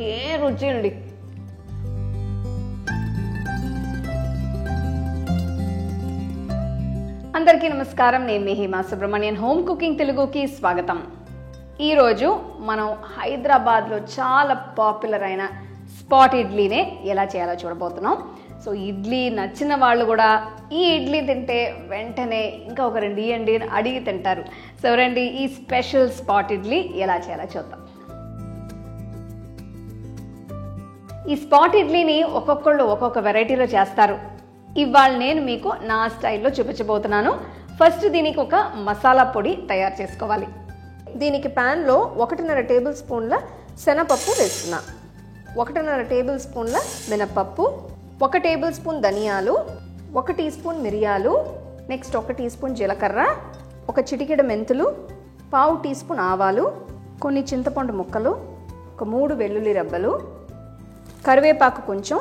ఏ రుచి అండి. అందరికీ నమస్కారం. నేను మీ హేమా సుబ్రహ్మణ్యన్. హోమ్ కుకింగ్ తెలుగుకి స్వాగతం. ఈరోజు మనం హైదరాబాద్లో చాలా పాపులర్ అయిన స్పాట్ ఇడ్లీనే ఎలా చేయాలో చూడబోతున్నాం. సో ఇడ్లీ నచ్చిన వాళ్ళు కూడా ఈ ఇడ్లీ తింటే వెంటనే ఇంకా ఒక 2 ఇవ్వండి అని అడిగి తింటారు. సో రండి ఈ స్పెషల్ స్పాట్ ఇడ్లీ ఎలా చేయాలో చూద్దాం. ఈ స్పాట్ ఇడ్లీని ఒక్కొక్కళ్ళు ఒక్కొక్క వెరైటీలో చేస్తారు. ఇవాళ నేను మీకు నా స్టైల్లో చూపించబోతున్నాను. ఫస్ట్ దీనికి ఒక మసాలా పొడి తయారు చేసుకోవాలి. దీనికి ప్యాన్లో 1.5 టేబుల్ స్పూన్ల శనగపప్పు వేస్తున్నా, 1.5 టేబుల్ స్పూన్ల మినపప్పు, 1 టేబుల్ స్పూన్ ధనియాలు, 1 టీ స్పూన్ మిరియాలు, నెక్స్ట్ 1 టీ స్పూన్ జీలకర్ర, 1 చిటికెడు మెంతులు, 1/2 టీ స్పూన్ ఆవాలు, కొన్ని చింతపండు ముక్కలు, 3 వెల్లుల్లి రెబ్బలు, కరివేపాకు కొంచెం.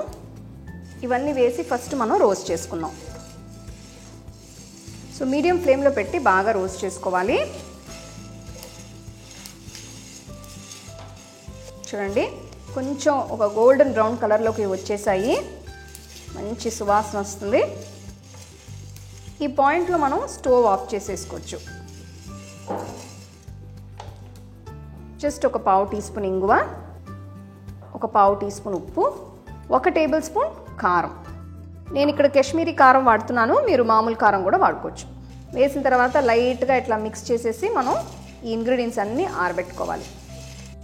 ఇవన్నీ వేసి ఫస్ట్ మనం రోస్ట్ చేసుకుందాం. సో మీడియం ఫ్లేమ్లో పెట్టి బాగా రోస్ట్ చేసుకోవాలి. చూడండి, కొంచెం ఒక గోల్డెన్ బ్రౌన్ కలర్లోకి వచ్చేసాయి, మంచి సువాసన వస్తుంది. ఈ పాయింట్లో మనం స్టవ్ ఆఫ్ చేసేసుకోవచ్చు. జస్ట్ ఒక 1/2 టీ స్పూన్ ఇంగువ, ఒక 1/2 టీ స్పూన్ ఉప్పు, 1 టేబుల్ స్పూన్ కారం. నేను ఇక్కడ కాశ్మీరీ కారం వాడుతున్నాను, మీరు మామూలు కారం కూడా వాడుకోవచ్చు. వేసిన తర్వాత లైట్గా ఇట్లా మిక్స్ చేసేసి మనం ఈ ఇంగ్రీడియంట్స్ అన్నీ ఆరబెట్టుకోవాలి.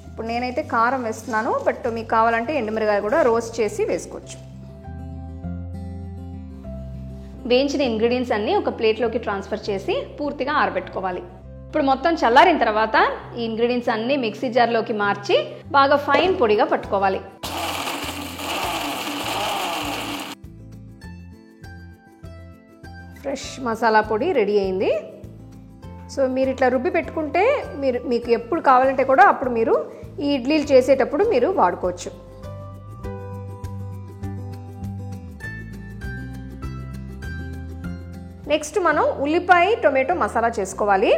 ఇప్పుడు నేనైతే కారం వేస్తున్నాను, బట్ మీకు కావాలంటే ఎండుమిరగాయ కూడా రోస్ట్ చేసి వేసుకోవచ్చు. వేయించిన ఇంగ్రీడియంట్స్ అన్నీ ఒక ప్లేట్లోకి ట్రాన్స్ఫర్ చేసి పూర్తిగా ఆరబెట్టుకోవాలి. ఇప్పుడు మొత్తం చల్లారిన తర్వాత ఈ ఇంగ్రీడియంట్స్ అన్నీ మిక్సీ జార్లోకి మార్చి బాగా ఫైన్ పొడిగా పట్టుకోవాలి. ఫ్రెష్ మసాలా పొడి రెడీ అయింది. సో మీరు ఇట్లా రుబ్బి పెట్టుకుంటే మీకు ఎప్పుడు కావాలంటే కూడా అప్పుడు మీరు ఈ ఇడ్లీలు చేసేటప్పుడు మీరు వాడుకోవచ్చు. నెక్స్ట్ మనం ఉల్లిపాయ టొమాటో మసాలా చేసుకోవాలి.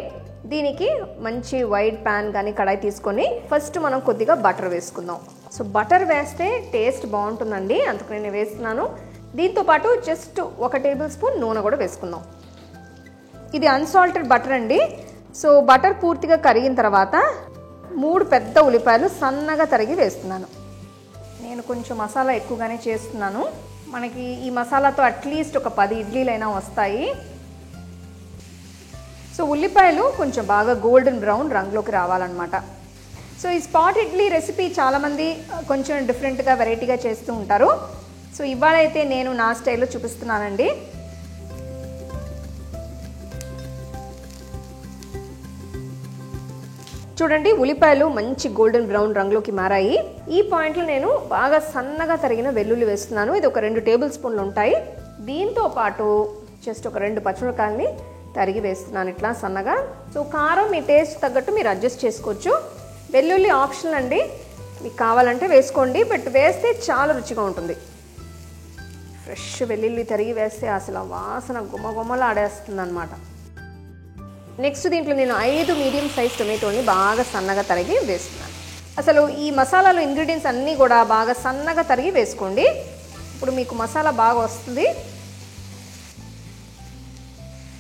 దీనికి మంచి వైట్ ప్యాన్ కానీ కడాయి తీసుకొని ఫస్ట్ మనం కొద్దిగా బటర్ వేసుకుందాం. సో బటర్ వేస్తే టేస్ట్ బాగుంటుందండి, అందుకు నేను వేస్తున్నాను. దీంతోపాటు జస్ట్ 1 టేబుల్ స్పూన్ నూనె కూడా వేసుకుందాం. ఇది అన్సాల్టెడ్ బటర్ అండి. సో బటర్ పూర్తిగా కరిగిన తర్వాత 3 పెద్ద ఉల్లిపాయలు సన్నగా తరిగి వేస్తున్నాను. నేను కొంచెం మసాలా ఎక్కువగానే చేస్తున్నాను. మనకి ఈ మసాలాతో అట్లీస్ట్ ఒక 10 ఇడ్లీలైనా వస్తాయి. సో ఉల్లిపాయలు కొంచెం బాగా గోల్డెన్ బ్రౌన్ రంగులోకి రావాలన్నమాట. సో ఈ స్పాట్ ఇడ్లీ రెసిపీ చాలామంది కొంచెం డిఫరెంట్గా వెరైటీగా చేస్తూ ఉంటారు. సో ఇవాళ అయితే నేను నా స్టైల్లో చూపిస్తున్నానండి. చూడండి, ఉల్లిపాయలు మంచి గోల్డెన్ బ్రౌన్ రంగులోకి మారాయి. ఈ పాయింట్లో నేను బాగా సన్నగా తరిగిన వెల్లుల్లి వేస్తున్నాను. ఇది ఒక 2 టేబుల్ స్పూన్లు ఉంటాయి. దీంతో పాటు జస్ట్ ఒక 2 పచ్చిమిరపకాయలని తరిగి వేస్తున్నాను ఇట్లా సన్నగా. సో కారం మీ టేస్ట్ తగ్గట్టు మీరు అడ్జస్ట్ చేసుకోవచ్చు. వెల్లుల్లి ఆప్షనల్ అండి, మీకు కావాలంటే వేసుకోండి, బట్ వేస్తే చాలా రుచిగా ఉంటుంది. ఫ్రెష్ వెల్లుల్లి తరిగి వేస్తే అసలు వాసన గుమగుమలాడేస్తుంది అనమాట. నెక్స్ట్ దీంట్లో నేను 5 మీడియం సైజ్ టొమాటోని బాగా సన్నగా తరిగి వేస్తున్నాను. అసలు ఈ మసాలాలో ఇంగ్రీడియంట్స్ అన్నీ కూడా బాగా సన్నగా తరిగి వేసుకోండి. ఇప్పుడు మీకు మసాలా బాగా వస్తుంది.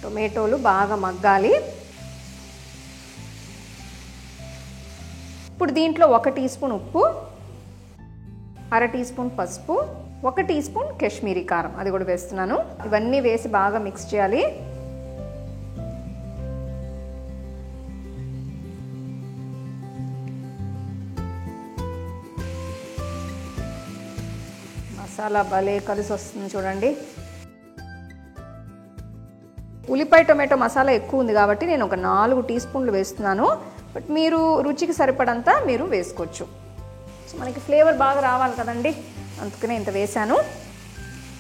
టొమాటోలు బాగా మగ్గాలి. ఇప్పుడు దీంట్లో 1 టీ స్పూన్ ఉప్పు, 1/2 టీ స్పూన్ పసుపు, 1 టీ స్పూన్ కాశ్మీరీ కారం అది కూడా వేస్తున్నాను. ఇవన్నీ వేసి బాగా మిక్స్ చేయాలి. మసాలా భలే కలిసి వస్తుంది చూడండి. ఉల్లిపాయ టొమాటో మసాలా ఎక్కువ ఉంది కాబట్టి నేను ఒక 4 టీ స్పూన్లు వేస్తున్నాను, బట్ మీరు రుచికి సరిపడంతా మీరు వేసుకోవచ్చు. సో మనకి ఫ్లేవర్ బాగా రావాలి కదండి, అందుకనే ఇంత వేసాను.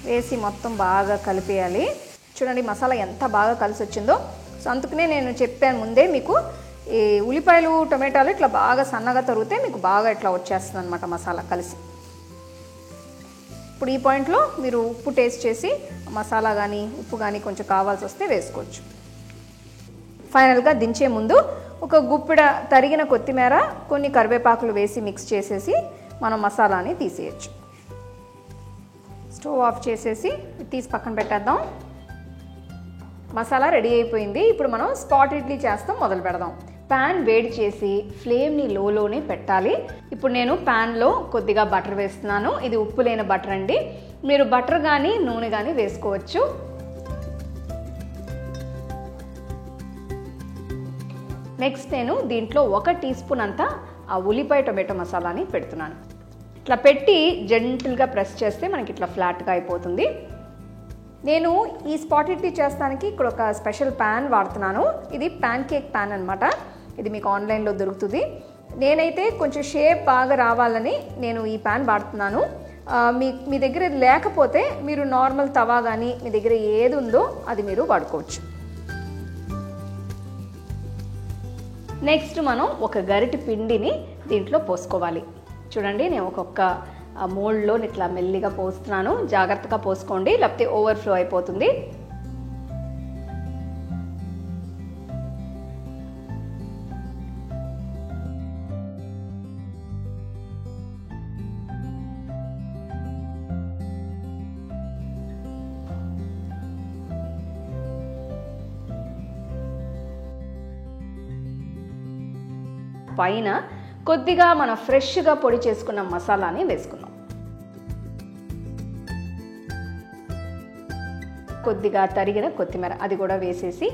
వేసి మొత్తం బాగా కలిపేయాలి. చూడండి మసాలా ఎంత బాగా కలిసి వచ్చిందో. సో అందుకనే నేను చెప్పాను ముందే మీకు, ఈ ఉల్లిపాయలు టొమాటోలు ఇట్లా బాగా సన్నగా తరిగితే మీకు బాగా ఇట్లా వచ్చేస్తుంది అనమాట మసాలా కలిసి. ఇప్పుడు ఈ పాయింట్లో మీరు ఉప్పు టేస్ట్ చేసి మసాలా కానీ ఉప్పు కానీ కొంచెం కావాల్సి వస్తే వేసుకోవచ్చు. ఫైనల్గా దించే ముందు ఒక గుప్పిడ తరిగిన కొత్తిమీర, కొన్ని కరివేపాకులు వేసి మిక్స్ చేసేసి మనం మసాలాని తీసేయచ్చు. స్టవ్ ఆఫ్ చేసేసి తీసి పక్కన పెట్టేద్దాం. మసాలా రెడీ అయిపోయింది. ఇప్పుడు మనం స్పాట్ ఇడ్లీ చేస్తాం, మొదలు పెడదాం. ప్యాన్ వేడి చేసి ఫ్లేమ్ని లోనే పెట్టాలి. ఇప్పుడు నేను ప్యాన్లో కొద్దిగా బటర్ వేస్తున్నాను. ఇది ఉప్పు లేని బటర్ అండి. మీరు బటర్ కానీ నూనె కానీ వేసుకోవచ్చు. నెక్స్ట్ నేను దీంట్లో 1 టీ స్పూన్ అంతా ఆ ఉల్లిపాయ టొమాటో మసాలాని పెడుతున్నాను. ఇట్లా పెట్టి జెంటిల్గా ప్రెస్ చేస్తే మనకి ఇట్లా ఫ్లాట్గా అయిపోతుంది. నేను ఈ స్పాట్ ఇడ్లీ చేస్తానికి ఇక్కడ ఒక స్పెషల్ ప్యాన్ వాడుతున్నాను. ఇది ప్యాన్ కేక్ ప్యాన్ అనమాట. ఇది మీకు ఆన్లైన్లో దొరుకుతుంది. నేనైతే కొంచెం షేప్ బాగా రావాలని నేను ఈ ప్యాన్ వాడుతున్నాను. మీ దగ్గర లేకపోతే మీరు నార్మల్ తవా కానీ మీ దగ్గర ఏది ఉందో అది మీరు వాడుకోవచ్చు. నెక్స్ట్ మనం ఒక గరిటె పిండిని దీంట్లో పోసుకోవాలి. చూడండి, నేను ఒక్కొక్క మోల్డ్లో ఇట్లా మెల్లిగా పోస్తున్నాను. జాగ్రత్తగా పోసుకోండి, లేకపోతే ఓవర్ఫ్లో అయిపోతుంది. పైన కొద్దిగా మనం ఫ్రెష్గా పొడి చేసుకున్న మసాలాని వేసుకుందాం. కొద్దిగా తరిగిన కొత్తిమీర అది కూడా వేసేసి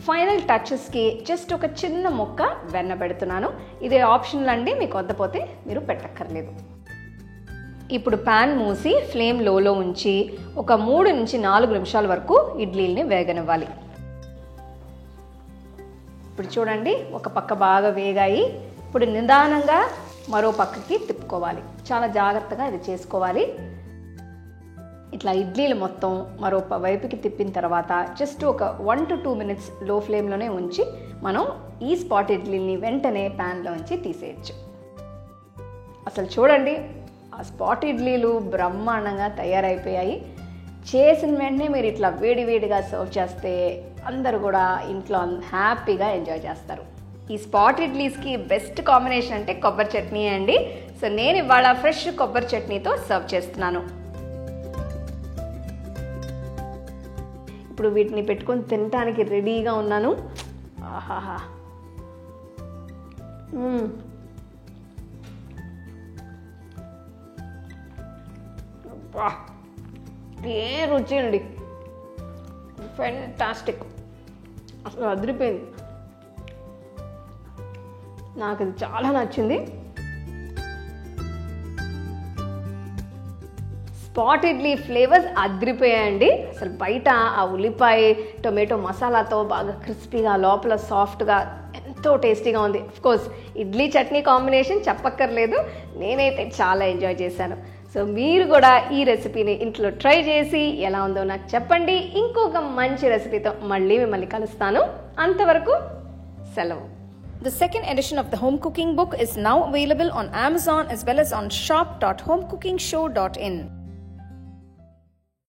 ఫైనల్ టచెస్కి జస్ట్ ఒక చిన్న ముక్క వెన్న పెడుతున్నాను. ఇది ఆప్షనల్ అండి, మీకు వద్దపోతే మీరు పెట్టక్కర్లేదు. ఇప్పుడు ప్యాన్ మూసి ఫ్లేమ్ లోలో ఉంచి ఒక 3 నుంచి 4 నిమిషాల వరకు ఇడ్లీల్ని వేగనివ్వాలి. ఇప్పుడు చూడండి, ఒక పక్క బాగా వేగాయి. ఇప్పుడు నిదానంగా మరో పక్కకి తిప్పుకోవాలి. చాలా జాగ్రత్తగా ఇది చేసుకోవాలి. ఇట్లా ఇడ్లీలు మొత్తం మరో వైపుకి తిప్పిన తర్వాత జస్ట్ ఒక 1 to 2 మినిట్స్ లో ఫ్లేమ్లోనే ఉంచి మనం ఈ స్పాట్ ఇడ్లీని వెంటనే ప్యాన్లో ఉంచి తీసేయచ్చు. అసలు చూడండి, ఆ స్పాట్ ఇడ్లీలు బ్రహ్మాండంగా తయారైపోయాయి. చేసిన వెంటనే మీరు ఇట్లా వేడివేడిగా సర్వ్ చేస్తే అందరూ కూడా ఇంట్లో హ్యాపీగా ఎంజాయ్ చేస్తారు. ఈ స్పాట్ ఇడ్లీస్కి బెస్ట్ కాంబినేషన్ అంటే కొబ్బరి చట్నీ అండి. సో నేను ఇవాళ ఫ్రెష్ కొబ్బరి చట్నీతో సర్వ్ చేస్తున్నాను. ఇప్పుడు వీటిని పెట్టుకొని తినడానికి రెడీగా ఉన్నాను. ఆహాహా, ఏ రుచి అండి, ఫెంటాస్టిక్, అసలు అదిరిపోయింది. నాకు ఇది చాలా నచ్చింది. స్పాట్ ఇడ్లీ ఫ్లేవర్స్ అదిరిపోయాయండి. అసలు బయట ఆ ఉల్లిపాయ టొమాటో మసాలాతో బాగా క్రిస్పీగా, లోపల సాఫ్ట్గా ఎంతో టేస్టీగా ఉంది. అఫ్కోర్స్ ఇడ్లీ చట్నీ కాంబినేషన్ చెప్పక్కర్లేదు. నేనైతే చాలా ఎంజాయ్ చేశాను. సో మీరు కూడా ఈ రెసిపీని ఇంట్లో ట్రై చేసి ఎలా ఉందో నాకు చెప్పండి. ఇంకొక మంచి రెసిపీతో మళ్ళీ మిమ్మల్ని కలుస్తాను. అంతవరకు సెలవు. The second edition of the home cooking book is now available on Amazon as well as on shop.homecookingshow.in.